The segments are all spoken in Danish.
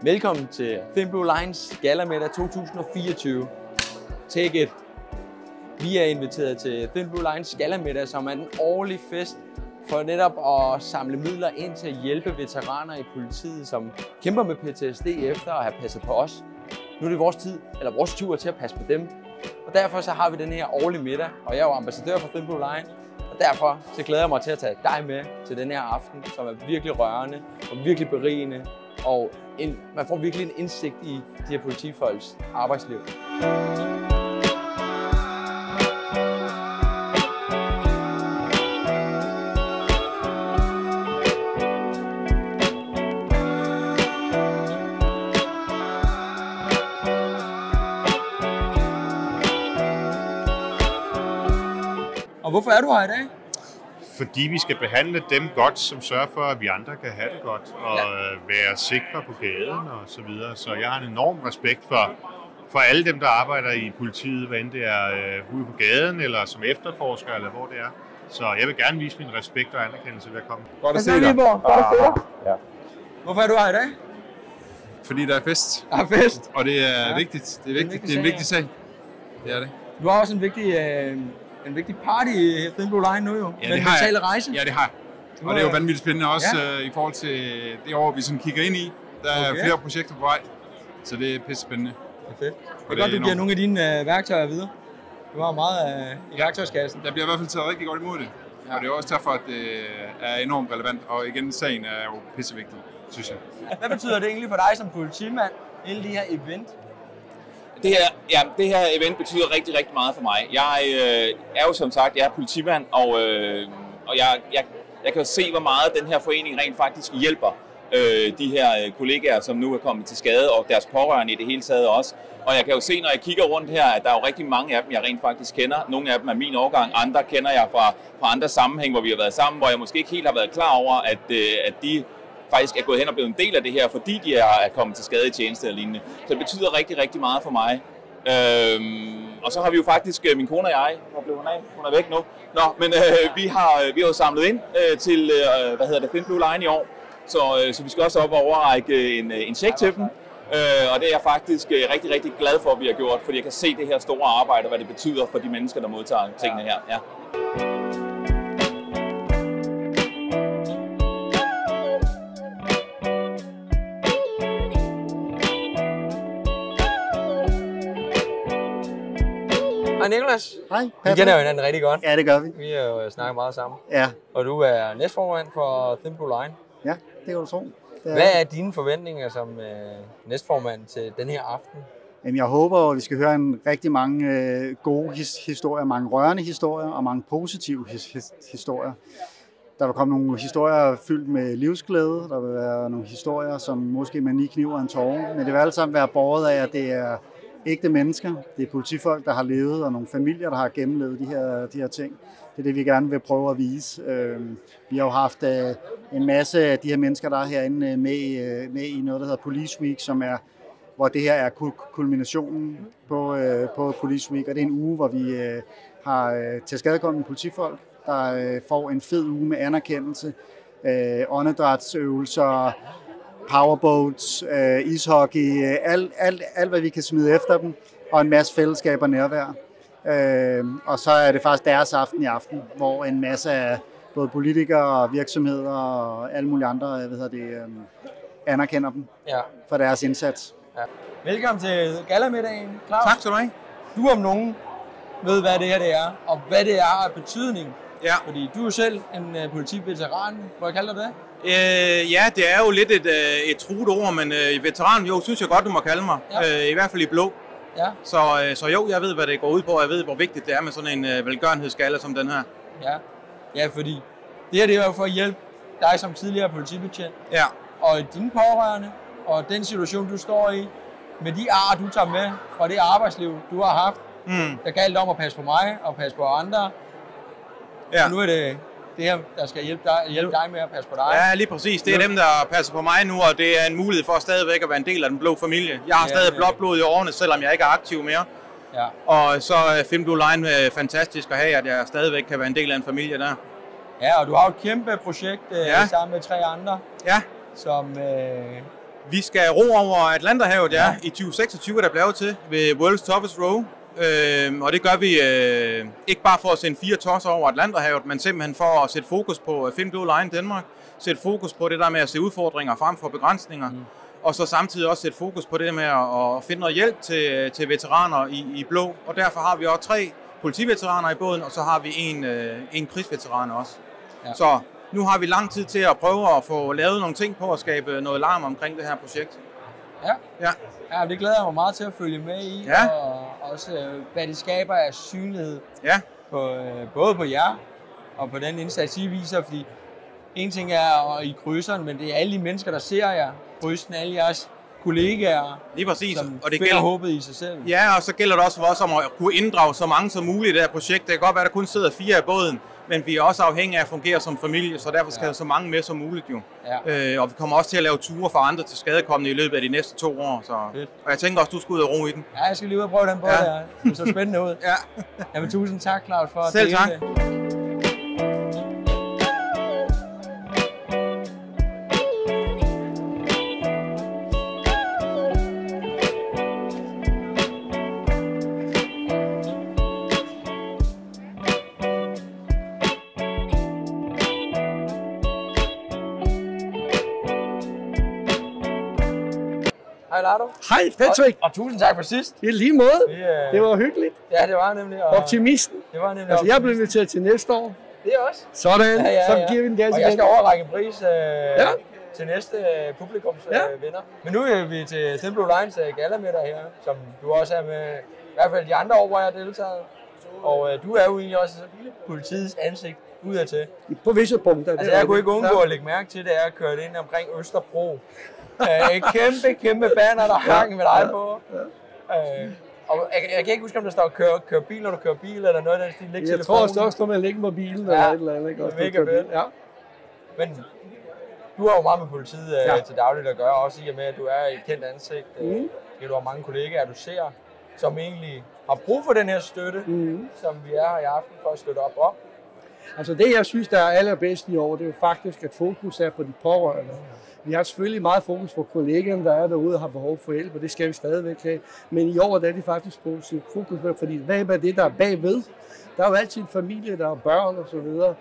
Velkommen til Thin Blue Lines Gala-middag 2024. Take it! Vi er inviteret til Thin Blue Lines Gala-middag, som er en årlig fest for netop at samle midler ind til at hjælpe veteraner i politiet, som kæmper med PTSD efter at have passet på os. Nu er det vores tur til at passe på dem. Og derfor så har vi den her årlige middag, og jeg er jo ambassadør for Thin Blue Line. Og derfor så glæder jeg mig til at tage dig med til den her aften, som er virkelig rørende og virkelig berigende. Og man får virkelig en indsigt i de her politifolks arbejdsliv. Og hvorfor er du her i dag? Fordi vi skal behandle dem godt, som sørger for, at vi andre kan have det godt og være sikre på gaden og så videre. Så jeg har en enorm respekt for alle dem, der arbejder i politiet, hvad end det er ude på gaden eller som efterforsker eller hvor det er. Så jeg vil gerne vise min respekt og anerkendelse ved at komme. Godt at se dig. Ja. Hvorfor er du her i dag? Fordi der er fest. Der er fest. Og det er vigtigt. Det er vigtigt. Det er en vigtig sag. Det er det. Du har også en vigtig party i Thin Blue Line nu jo, ja, med den digitale rejse. Ja, det har jeg. Og det er jo vanvittigt spændende også i forhold til det år, vi sådan kigger ind i. Der er flere projekter på vej, så det er pisse spændende. Det er fedt. Det er godt, du giver nogle af dine værktøjer videre. Du har meget i værktøjskassen. Der bliver i hvert fald taget rigtig godt imod det. Ja. Og det er også derfor, at det er enormt relevant. Og igen, sagen er jo pissevigtig, synes jeg. Hvad betyder det egentlig for dig som politimand, hele det her event? Det her event betyder rigtig, rigtig meget for mig. Jeg er jo som sagt, jeg er politimand, og jeg kan jo se, hvor meget den her forening rent faktisk hjælper de her kollegaer, som nu er kommet til skade, og deres pårørende i det hele taget også. Og jeg kan jo se, når jeg kigger rundt her, at der er jo rigtig mange af dem, jeg rent faktisk kender. Nogle af dem er min årgang, andre kender jeg fra andre sammenhæng, hvor vi har været sammen, hvor jeg måske ikke helt har været klar over, at de faktisk er gået hen og blevet en del af det her, fordi de er kommet til skade i tjeneste og lignende. Så det betyder rigtig, rigtig meget for mig. Og så har vi jo faktisk, min kone og jeg, hvor blev hun af? Hun er væk nu. Nå, men vi har jo samlet ind til, Thin Blue Line i år. Så vi skal også op og overrække en check til dem. Og det er jeg faktisk rigtig, rigtig glad for, at vi har gjort, fordi jeg kan se det her store arbejde, og hvad det betyder for de mennesker, der modtager tingene her. Ja. Hej Nicolas. Hej. Vi kender jo hinanden rigtig godt. Ja, det gør vi. Vi har jo snakket meget sammen. Ja. Og du er næstformand for Thin Blue Line. Ja, det kan du tro. Hvad er dine forventninger som næstformand til den her aften? Jamen, jeg håber, at vi skal høre en rigtig mange gode historier, mange rørende historier og mange positive historier. Der vil komme nogle historier fyldt med livsglæde. Der vil være nogle historier, som måske med 9 kniv og en tåre. Men det vil alle sammen være båret af, at det er ægte mennesker. Det er politifolk, der har levet, og nogle familier, der har gennemlevet de her ting. Det er det, vi gerne vil prøve at vise. Vi har jo haft en masse af de her mennesker, der er herinde med i noget, der hedder Police Week, hvor det her er kulminationen på Police Week. Og det er en uge, hvor vi har tilskadekomne politifolk, der får en fed uge med anerkendelse, åndedrætsøvelser, powerboats, ishockey, alt hvad vi kan smide efter dem, og en masse fællesskab og nærvær. Og så er det faktisk deres aften i aften, hvor en masse af både politikere og virksomheder og alle mulige andre anerkender dem for deres indsats. Ja. Velkommen til Gala-middagen, Claus. Tak skal du have. Du om nogen ved, hvad det her det er, og hvad det er af betydning. Ja. Fordi du er selv en politiveteran, må jeg kalde dig det? Ja, det er jo lidt et truet ord, men veteran, jo, synes jeg godt, du må kalde mig. Ja. I hvert fald i blå. Ja. Så jo, jeg ved, hvad det går ud på, og jeg ved, hvor vigtigt det er med sådan en velgørenhedsgalla som den her. Ja, fordi det her det er jo for at hjælpe dig som tidligere politibetjent. Ja. Og dine pårørende, og den situation, du står i, med de ar, du tager med fra det arbejdsliv, du har haft, der galt om at passe på mig og passe på andre. Ja. Og nu er det her, der skal hjælpe dig med at passe på dig. Ja, lige præcis. Det er dem, der passer på mig nu, og det er en mulighed for stadigvæk at være en del af den blå familie. Jeg har stadig blåt blod i årene, selvom jeg ikke er aktiv mere. Ja. Og så er Thin Blue Line fantastisk at have, at jeg stadigvæk kan være en del af en familie der. Ja, og du har et kæmpe projekt sammen med 3 andre, som Vi skal ro over Atlanterhavet, i 2026 der bliver til ved World's Toughest Row. Og det gør vi ikke bare for at sende 4 tosser over Atlanterhavet, men simpelthen for at sætte fokus på Thin Blue Line Danmark, sætte fokus på det der med at se udfordringer frem for begrænsninger, og så samtidig også sætte fokus på det med at finde noget hjælp til veteraner i blå. Og derfor har vi også 3 politiveteraner i båden, og så har vi en krigsveteran også. Ja. Så nu har vi lang tid til at prøve at få lavet nogle ting på at skabe noget larm omkring det her projekt. Ja, det glæder jeg mig meget til at følge med i, og også hvad det skaber af synlighed, både på jer og på den indsats, I viser, fordi en ting er i krydseren, men det er alle de mennesker, der ser jer, krydsen, alle jeres kollegaer, lige præcis. Som og det gælder håbet i sig selv. Ja, og så gælder det også for os om at kunne inddrage så mange som muligt i det her projekt. Det kan godt være, at der kun sidder 4 i båden, men vi er også afhængige af at fungere som familie, så derfor skal der så mange med som muligt jo. Ja. Og vi kommer også til at lave ture for andre til skadekommende i løbet af de næste 2 år. Så. Og jeg tænker også, du skal ud og ro i den. Ja, jeg skal lige ud og prøve den på der. Det så spændende ud. Jamen, tusind tak, Claus, for at dele tak. Hej Lardo. Hej Patrick. Og tusind tak for sidst. I lige måde. Det var hyggeligt. Ja, det var nemlig. Optimisten. Det var nemlig. Altså, jeg blev inviteret til næste år. Det er også. Sådan. Så giver vi en gas igen. Og jeg skal overrække en pris til næste publikumsvinder. Men nu er vi til Thin Blue Lines gallamiddag her, som du også er med. I hvert fald de andre år, hvor jeg har deltaget. Og du er jo egentlig også politiets ansigt udadtil. På visse punkter. Altså, jeg kunne ikke undgå at lægge mærke til, da jeg kørte ind omkring Østerbro. Et kæmpe banner, der hang med dig på. Og jeg kan ikke huske, om der står kør bil, når du kører bil, eller noget af den stil. Jeg tror også, når man ligger på bilen, eller et eller andet. Det er mega fedt. Ja. Men du har jo meget med politiet til dagligt at gøre, også i og med, at du er et kendt ansigt. Du har mange kollegaer, du ser, som egentlig har brug for den her støtte, som vi er her i aften for at støtte op om. Altså det, jeg synes, der er allerbedst i år, det er jo faktisk, at fokus er på de pårørende. Vi har selvfølgelig meget fokus på kollegaerne, der er derude og har behov for hjælp, og det skal vi stadigvæk have. Men i år der er de faktisk på fokus på, fordi hvad er det, der er bagved? Der er jo altid en familie, der er børn og så videre,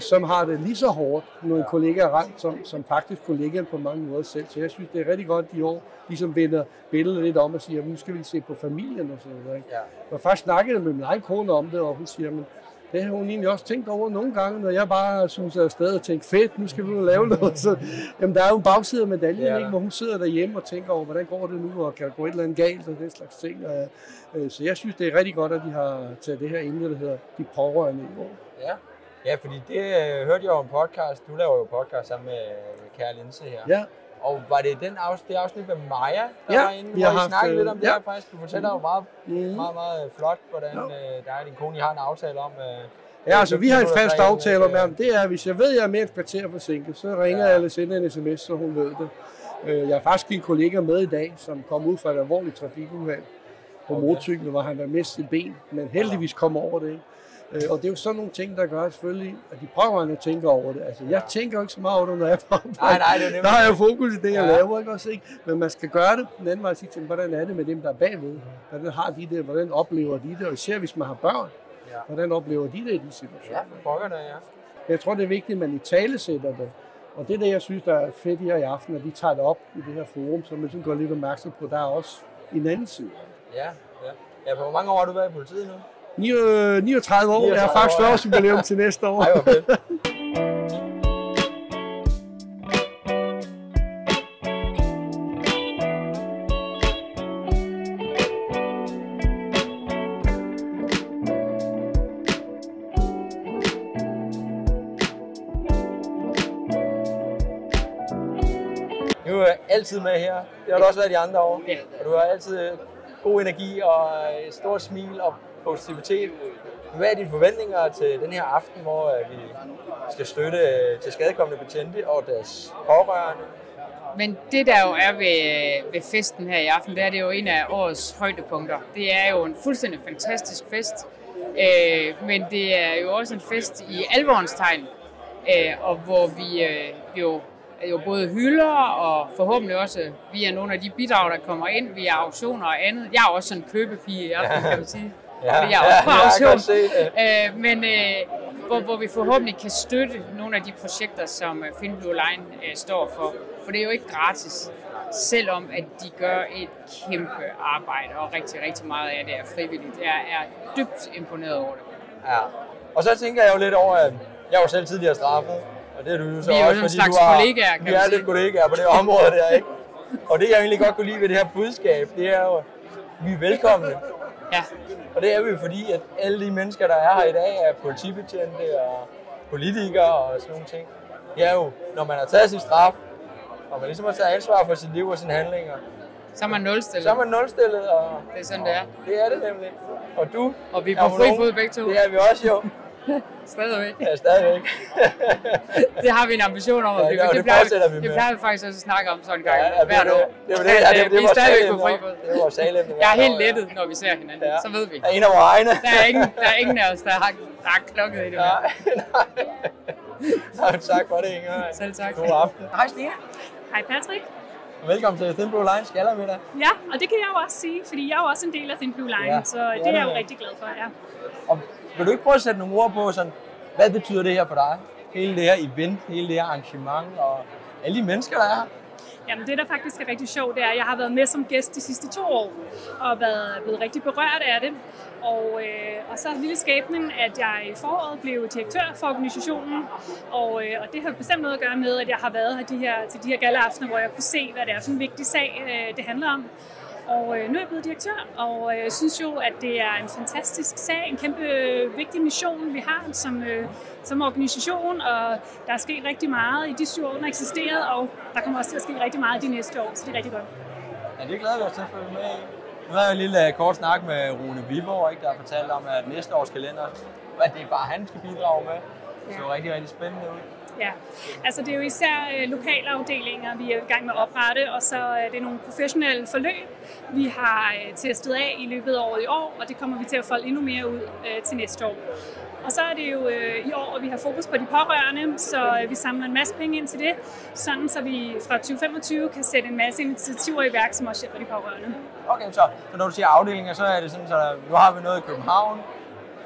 som har det lige så hårdt, når en kollega er ramt, som faktisk kollegaen på mange måder selv. Så jeg synes, det er rigtig godt i år, ligesom vender billedet lidt om og siger, at nu skal vi se på familien og så videre. Ikke? Jeg faktisk snakkede med min egen kone om det, og hun siger, men det har hun egentlig også tænkt over nogle gange, når jeg bare synes afsted og tænker, fedt, nu skal vi jo lave noget. Så, jamen, der er jo en bagside af medaljen, ikke, hvor hun sidder derhjemme og tænker over, hvordan går det nu, og kan der gå et eller andet galt, og den slags ting. Så jeg synes, det er rigtig godt, at de har taget det her ind, der hedder De Pårørende i år. Ja, fordi det hørte jeg jo en podcast. Du laver jo podcast sammen med Kære Linse her. Ja. Og var det det afsnit med Maja, der var inde, hvor I snakkede lidt om det her faktisk? Du fortæller jo meget flot, hvordan der er din kone, I har en aftale om. Ja, altså vi har en fast aftale om, det er, hvis jeg ved, at jeg er mere et kvarter forsinket, så ringer jeg eller sender en sms, så hun ved det. Jeg har faktisk en kollega med i dag, som kom ud fra et alvorligt trafikuheld på motorcyklen, hvor han var mistet et ben, men heldigvis kom over det, ikke? Og det er jo sådan nogle ting, der gør selvfølgelig, at de pårørende tænker over det. Altså, jeg tænker jo ikke så meget over det, når jeg er på arbejde. Nej, det er der har jeg fokus i det, jeg laver, ikke også, ikke? Men man skal gøre det. Den anden vej at sige til dem, hvordan er det med dem, der er bagved? Hvordan har de det? Hvordan oplever de det? Og især hvis man har børn, hvordan oplever de det i de situationer? Ja, pårørende, Jeg tror, det er vigtigt, at man i tale sætter det. Og det er det, jeg synes, der er fedt her i aften, at vi tager det op i det her forum, så man sådan går lidt opmærksom på, der er også en anden side. Ja, hvor mange år har du været i politiet nu? 39 år. Jeg har faktisk også jubilæum til næste år. Ej, hvor fedt. Du er altid med her. Det har du også været de andre år. Og du har altid god energi og et stort smil og positivitet. Hvad er dine forventninger til den her aften, hvor vi skal støtte til skadekommende betjente og deres pårørende? Men det der jo er ved festen her i aften, det er jo en af årets højdepunkter. Det er jo en fuldstændig fantastisk fest, men det er jo også en fest i alvorens tegn, og hvor vi jo jo både hylder og forhåbentlig også via nogle af de bidrag, der kommer ind via auktioner og andet. Jeg er også sådan en købepige i aften, kan man sige. Fordi jeg er også på auktion. Men hvor vi forhåbentlig kan støtte nogle af de projekter, som Thin Blue Line står for. For det er jo ikke gratis, selvom at de gør et kæmpe arbejde, og rigtig, rigtig meget af det er frivilligt. Jeg er dybt imponeret over det. Ja. Og så tænker jeg jo lidt over, at jeg var selv tidligere straffet, og det er du jo så vi er også, jo en fordi slags du har, kollegaer, kan vi er lidt kollegaer på det område der, ikke? Og det jeg egentlig godt kunne lide ved det her budskab, det er jo, at vi er velkomne. Ja. Og det er vi jo fordi, at alle de mennesker, der er her i dag, er politibetjente og politikere og sådan nogle ting. Det er jo, når man har taget sin straf, og man ligesom har taget ansvar for sit liv og sine handlinger, så er man nulstillet. Så er man nulstillet, og det er sådan, det er. Det er det nemlig. Og du? Og vi er på fri fod begge to. Det er vi også jo. Stadigvæk. Ja, stadigvæk. Det har vi en ambition om at blive. Det plejer vi faktisk også at snakke om sådan en gang hvert år. Det vi er stadigvæk på fri fod. Det er vores salemne. Jeg er helt lettet, når vi ser hinanden. Så ved vi. Der er en af vores egne. Der er ingen af os, der har klokket i det. Nej. Tak for det, Inger. Selv tak. God aften. Hej, Stine. Hej, Patrick. Velkommen til Thin Blue Line Skallermiddag. Ja, og det kan jeg jo også sige, fordi jeg er jo også en del af Thin Blue Line, så det er jeg jo rigtig glad for, ja. Og vil du ikke prøve at sætte nogle ord på, sådan, hvad betyder det her for dig? Hele det her event, hele det her arrangement og alle de mennesker, der er her? Jamen det, der faktisk er rigtig sjovt, det er, at jeg har været med som gæst de sidste 2 år, og blevet rigtig berørt af det. Og så er lille skæbnen, at jeg i foråret blev direktør for organisationen, og det har bestemt noget at gøre med, at jeg har været her til de her galaaftener, hvor jeg kunne se, hvad det er for en vigtig sag, det handler om. Og nu er jeg blevet direktør, og jeg synes jo, at det er en fantastisk sag, en kæmpe vigtig mission, vi har som organisation, og der er sket rigtig meget i de 7 år, den har eksisteret, og der kommer også til at ske rigtig meget de næste år, så det er rigtig godt. Ja, det glæder vi os til at følge med i. Nu havde jeg en lille kort snak med Rune Viborg, der har fortalt om, at næste års kalender, at det er bare han skal bidrage med. Det er jo rigtig, rigtig spændende ud. Ja, altså det er jo især lokale afdelinger, vi er i gang med at oprette, og så er det nogle professionelle forløb, vi har testet af i løbet af året i år, og det kommer vi til at folde endnu mere ud til næste år. Og så er det jo i år, at vi har fokus på de pårørende, så vi samler en masse penge ind til det, sådan så vi fra 2025 kan sætte en masse initiativer i værk, som også hjælper de pårørende. Okay, så når du siger afdelinger, så er det sådan, så nu har vi noget i København,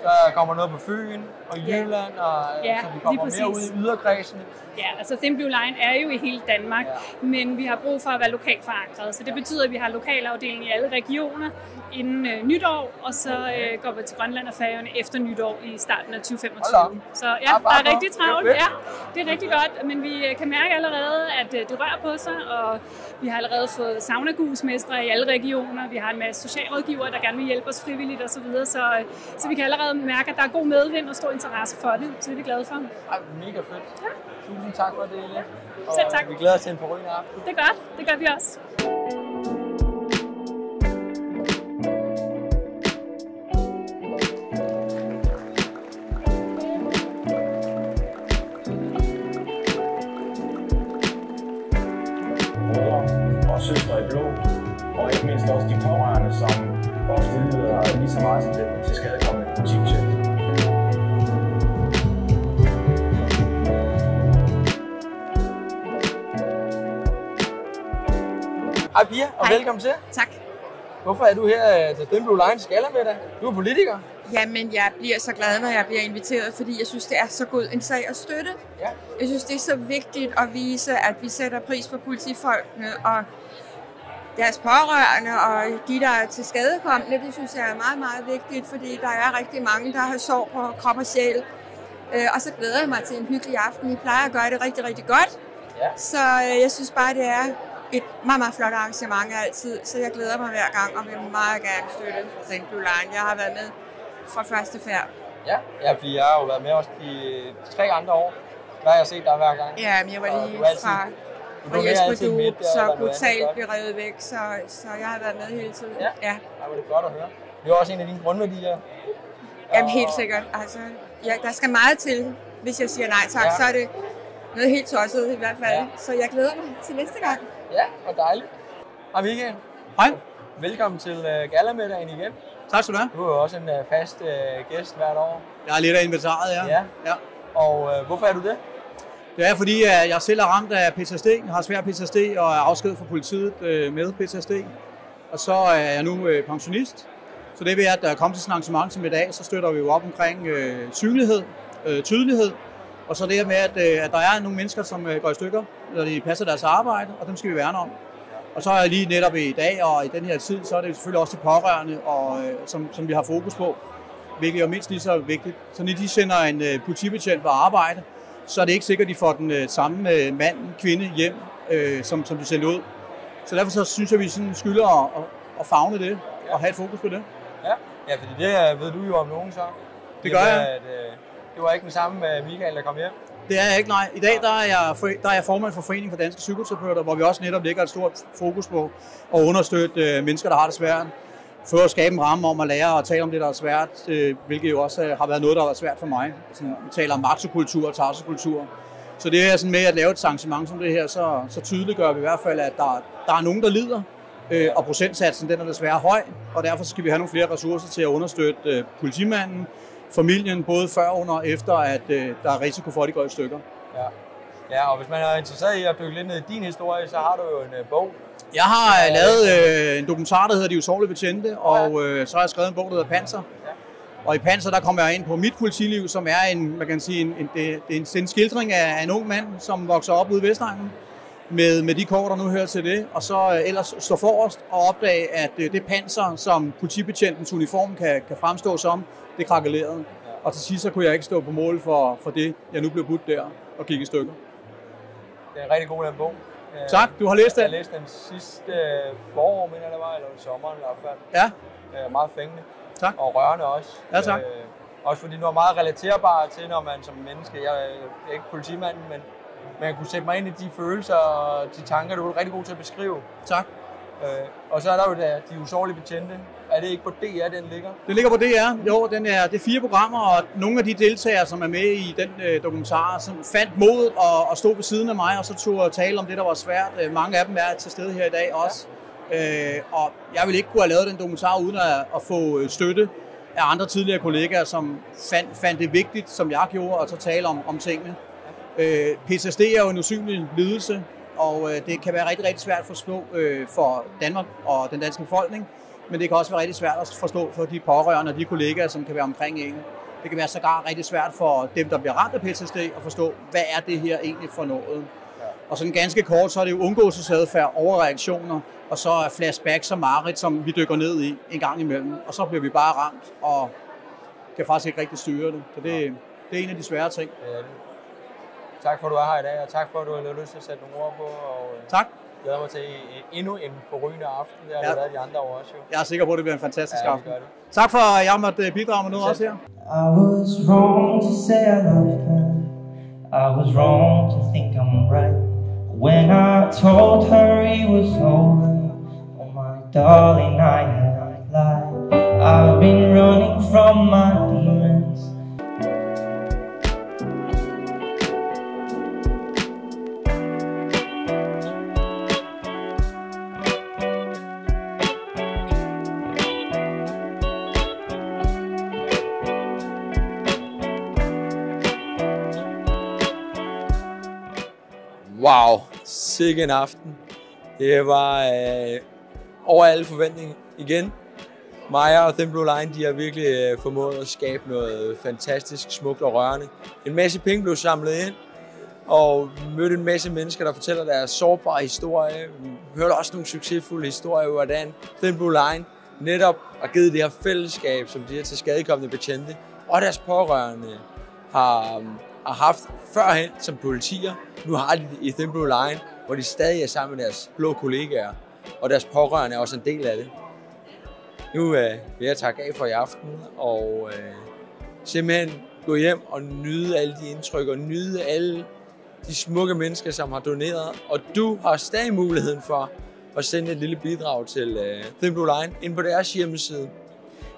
så kommer noget på Fyn og Jylland, og så vi kommer mere ud i yderkredsen. Ja, altså Thin Blue Line er jo i hele Danmark, men vi har brug for at være lokalt forankret, så det betyder, at vi har lokale afdelinger i alle regioner inden nytår, og så går vi til Grønland og Færøerne efter nytår i starten af 2025. Så ja, der er rigtig travlt. Ja, det er rigtig godt, men vi kan mærke allerede, at det rører på sig, og vi har allerede fået saunagusmestre i alle regioner. Vi har en masse socialrådgivere, der gerne vil hjælpe os frivilligt osv., så vi kan allerede mærke, at der er god medvind og stor interesse for det, så det er vi glade for. Mega fedt. Ja. Tusind tak for det, Lille. Selv tak. Vi glæder os til en forrygende aften. Det er godt. Det gør vi også. Brødre og søstre i blå, og ikke mindst også de pårørende, som ofte lider lige så meget som den til skadekommende politibetjent. Hej Pia, og velkommen til. Tak. Hvorfor er du her til Thin Blue Line Skallermiddag? Du er politiker. Jamen, jeg bliver så glad, når jeg bliver inviteret, fordi jeg synes, det er så god en sag at støtte. Ja. Jeg synes, det er så vigtigt at vise, at vi sætter pris på politifolkene og deres pårørende og de, der er til skadekommende. Det synes jeg er meget, meget vigtigt, fordi der er rigtig mange, der har sorg på krop og sjæl. Og så glæder jeg mig til en hyggelig aften. I plejer at gøre det rigtig, rigtig godt. Ja. Så jeg synes bare, det er et meget, meget flot arrangement altid, så jeg glæder mig hver gang og vil meget gerne støtte Thin Blue Line. Jeg har været med fra første færd. Ja, fordi jeg har jo været med også de 3 andre år. Der har jeg set dig hver gang. Ja, men jeg var lige fra Jesper Dup, så brutalt blev revet væk, så jeg har været med hele tiden. Ja, det var det godt at høre. Det er også en af dine grundværdier. Jamen helt sikkert. Altså, der skal meget til, hvis jeg siger nej tak, så er det noget helt tosset i hvert fald. Ja. Så jeg glæder mig til næste gang. Ja, og dejligt. Hej Michael. Hej. Velkommen til gallamiddagen igen. Tak skal du have. Du er jo også en fast gæst hvert år. Jeg er lidt af inventaret, ja. Og hvorfor er du det? Det er fordi, at jeg selv er ramt af PTSD, har svær PTSD og er afskedet fra politiet med PTSD. Og så er jeg nu pensionist. Så det ved at der kommer til sådan et arrangement som i dag, så støtter vi jo op omkring synlighed, tydelighed. Og så det med, at der er nogle mennesker, som går i stykker, når de passer deres arbejde, og dem skal vi værne om. Og så er lige netop i dag og i den her tid, så er det selvfølgelig også de pårørende, og, som vi har fokus på, hvilket er mindst lige så vigtigt. Så når de sender en politibetjent på arbejde, så er det ikke sikkert, at de får den samme mand, kvinde hjem, som de sender ud. Så derfor så synes jeg, at vi sådan skylder at favne det og have et fokus på det. Ja, fordi det ved du jo om nogen så. Det gør jeg. Det var ikke den samme Michael, der kom hjem? Det er jeg ikke, nej. I dag der er jeg formand for Foreningen for Danske Psykoterapeuter, hvor vi også netop lægger et stort fokus på at understøtte mennesker, der har det svært. For at skabe en ramme om at lære at tale om det, der er svært, hvilket jo også har været noget, der har været svært for mig. Sådan, vi taler om maksokultur og tavsekultur. Så det er sådan med at lave et arrangement som det her, så tydeliggør vi i hvert fald, at der er nogen, der lider, og procentsatsen den er desværre høj, og derfor skal vi have nogle flere ressourcer til at understøtte politimanden, familien, både før, under og efter, at der er risiko for, at de går i stykker. Ja, og hvis man er interesseret i at dykke lidt ned i din historie, så har du jo en bog. Jeg har lavet en dokumentar, der hedder De Usårlige Betjente, og så har jeg skrevet en bog, der hedder Panser. Og i Panser, der kommer jeg ind på mit politiliv, som er en skildring af en ung mand, som vokser op ude i Vestegnen, med de kår, der nu hører til det, og så ellers stå forrest og opdage, at det panser, som politibetjentens uniform kan fremstå som, det krakelerede. Og til sidst så kunne jeg ikke stå på mål for det, jeg nu blev budt der og gik i stykker. Det er en rigtig god den bog. Tak, du har læst den? Jeg læste den sidste forår, mener jeg det var, eller i sommeren i hvert fald. Ja. Meget fængende. Tak. Og rørende også. Ja, tak. Også fordi du er meget relaterbar til, når man som menneske, jeg er ikke politimanden, men jeg kunne sætte mig ind i de følelser og de tanker, du er rigtig god til at beskrive. Tak. Og så er der jo De Usårlige Betjente. Er det ikke på DR, den ligger? Den ligger på DR. Jo, det er 4 programmer, og nogle af de deltagere, som er med i den dokumentar, som fandt modet og stod ved siden af mig, og så tog at tale om det, der var svært. Mange af dem er til stede her i dag også. Og jeg ville ikke kunne have lavet den dokumentar uden at få støtte af andre tidligere kollegaer, som fandt det vigtigt, som jeg gjorde, at så tale om tingene. PTSD er jo en usynlig lidelse, og det kan være rigtig, rigtig svært at forstå for Danmark og den danske befolkning, men det kan også være rigtig svært at forstå for de pårørende og de kollegaer, som kan være omkring en. Det kan være sågar rigtig svært for dem, der bliver ramt af PTSD, at forstå, hvad er det her egentlig for noget. Og sådan ganske kort, så er det jo undgåelsesadfærd, overreaktioner, og så er flashbacks og mareridt, som vi dykker ned i en gang imellem. Og så bliver vi bare ramt, og kan faktisk ikke rigtig styre det. Så det er en af de svære ting. Tak for, at du er her i dag, og tak for, at du har lyst til at sætte nogle ord på. Og, tak. Jeg glæder mig til endnu en forrygende aften. Det har været de andre år også. Jo. Jeg er sikker på, at det bliver en fantastisk aften. Tak for, at jeg måtte bidrage med noget også her. I was wrong to say I loved her. I was wrong to think I'm right. When I told her it was over, oh my darling, I had lied. I've been running from my demons. Wow, sikke en aften. Det var over alle forventninger igen. Maja og Thin Blue Line, de har virkelig formået at skabe noget fantastisk, smukt og rørende. En masse penge blev samlet ind, og mødte en masse mennesker, der fortæller deres sårbare historie. Vi hørte også nogle succesfulde historier, hvordan Thin Blue Line netop har givet det her fællesskab, som de her tilskadekomne betjente, og deres pårørende har haft førhen som politier. Nu har de i Thin Blue Line, hvor de stadig er sammen med deres blå kollegaer, og deres pårørende er også en del af det. Nu vil jeg takke af for i aften, og simpelthen gå hjem og nyde alle de indtryk, og nyde alle de smukke mennesker, som har doneret. Og du har stadig muligheden for at sende et lille bidrag til Thin Blue Line ind på deres hjemmeside.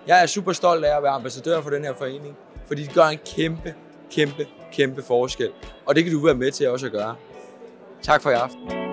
Jeg er super stolt af at være ambassadør for den her forening, fordi de gør en kæmpe forskel. Og det kan du være med til også at gøre. Tak for i aften.